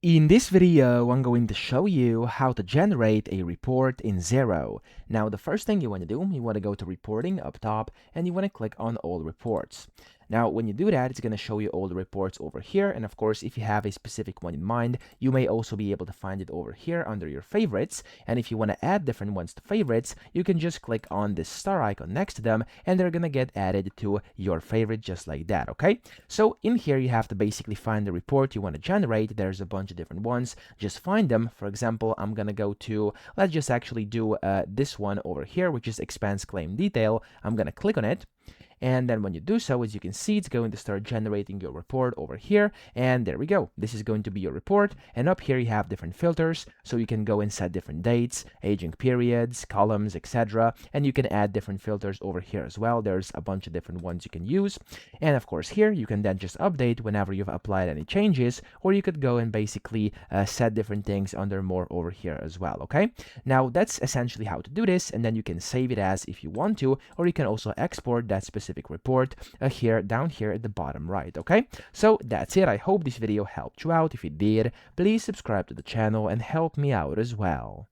In this video, I'm going to show you how to generate a report in Xero. Now, the first thing you want to do, you want to go to reporting up top and you want to click on all reports. Now, when you do that, it's going to show you all the reports over here. And of course, if you have a specific one in mind, you may also be able to find it over here under your favorites. And if you want to add different ones to favorites, you can just click on this star icon next to them and they're going to get added to your favorite just like that, okay? So in here, you have to basically find the report you want to generate. There's a bunch of different ones. Just find them. For example, I'm going to go to, let's just actually do this one over here, which is expense claim detail. I'm going to click on it. And then when you do so, as you can see, it's going to start generating your report over here. And there we go. This is going to be your report. And up here, you have different filters. So you can go and set different dates, aging periods, columns, etc. And you can add different filters over here as well. There's a bunch of different ones you can use. And of course, here, you can then just update whenever you've applied any changes, or you could go and basically set different things under more over here as well, okay? Now, that's essentially how to do this. And then you can save it as if you want to, or you can also export that specific report down here at the bottom right, okay? So that's it. I hope this video helped you out. If it did, please subscribe to the channel and help me out as well.